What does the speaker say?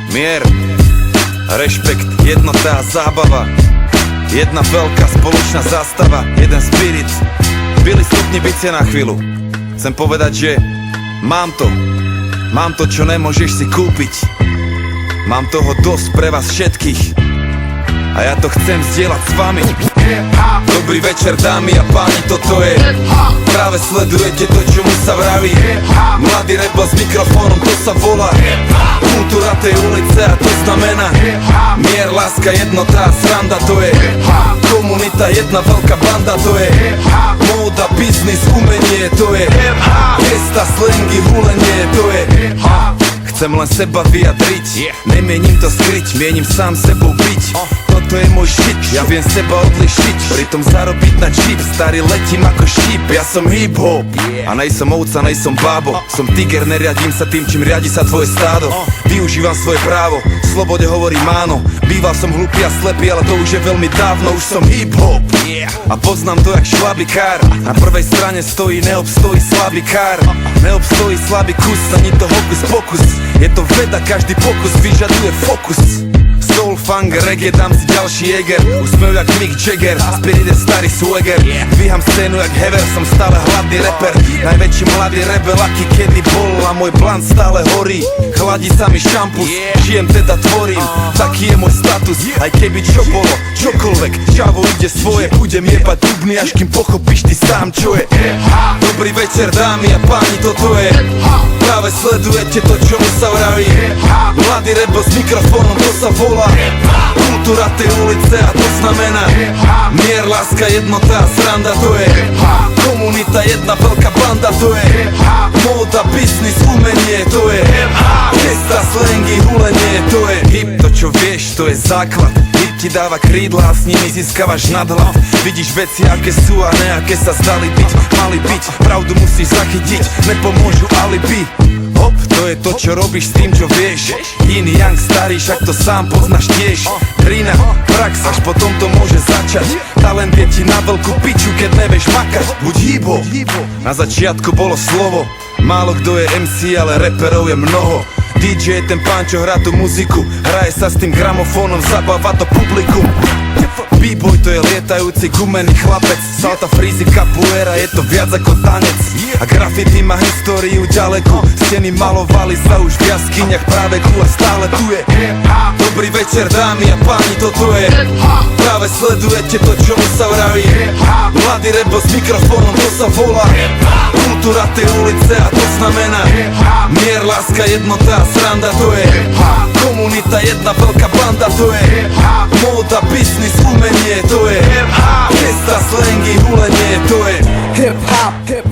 Mier, rešpekt, jednota a zábava. Jedna veľká spoločná zástava, jeden spirit. Byli schopní byť sa na chvíľu. Chcem povedať, že mám to, čo nemôžeš si kúpiť. Mám toho dosť pre vás všetkých a ja to chcem zdieľať s vami. Dobrý večer, dámy a páni, toto je práve sledujete to, čomu sa vraví mladý rebel s mikrofónom, to sa volá kultúra tej ulice a to znamená mier, láska, jednota a sranda, to je komunita, jedna veľká banda, to je móda, biznis, umenie, to je gesta, slangy, hulenie, to je chcem len seba vyjadriť, nemienim to skryť, mienim sám sebou byť. Toto je môj shit, ja viem seba odlišiť, pritom zarobiť na čip, starý letím ako šíp. Ja som hip-hop a nejsom ovca, nejsom bábo. Som tiger, neriadím sa tým, čím riadi sa tvoje stádo. Využívam svoje právo, slobode hovorím áno. Býval som hlupý a slepý, ale to už je veľmi dávno. Už som hip-hop a poznám to jak šlabikár. Na prvej strane stojí, neobstojí slabý kár. Neobstojí slabý kus, ani to hokus pokus. Je to veda, každý pokus vyžaduje fokus. Soul, funk, reggae, dám si ďalší Jäger. Úsmev jak Mick Jagger, spirit je starý swagger. Dvíham scénu jak Hever, som stále hladný rapper. Najväčší mladý rebel, aký kedy bol. A môj blant stále horí, chladí sa mi šampus. Žijem teda tvorím, taký je môj status. Aj keby čo bolo, čokoľvek, čavo ide svoje. Budem jebať dubny, až kým pochopíš ty sám, čo je dobrý večer, dámy a páni, toto je práve sledujete to, čomu sa vraví mladý rebel s mikrofónom, to sa volá kultúra tej ulice a to znamená mier, láska, jednota a sranda, to je komunita, jedna veľká banda, to je móda, biznis, umenie, to je gesta, slangy, hulenie, to je hip, to čo vieš, to je základ. Hip ti dáva krídla a s nimi získavaš nadhľad. Vidíš veci, aké sú a ne aké sa zdali byť, mali byť. Pravdu musíš zachytiť, nepomôžu alibi. Hop, to je to, čo robíš s tým, čo vieš. Yin, yang, starý, však to sám poznáš tiež. Trina, prax, až potom to môže začať. Talent je ti na veľkú piču, keď nevieš makať. Buď hip-hop. Na začiatku bolo slovo, málo kto je MC, ale reperov je mnoho. DJ je ten pán, čo hrá tú muziku, hraje sa s tým gramofónom, zabáva to publikum. B-boy to je lietajúci gumený chlapec, salta, freezy, capoeira, je to viac ako tanec. A graffiti má históriu ďalekú, steny malovali sa už v jaskyniach práveku a stále tu je dobrý večer, dámy a páni, toto je práve sledujete to, čomu sa vraví mladý rebel s mikrofónom, to sa volá kultúra tej ulice a to znamená mier, láska, jednota a sranda, to je komunita, jedna veľká banda, to je móda, biznis, umenie, to je gesta, slangy, hulenie, to je hip-hop.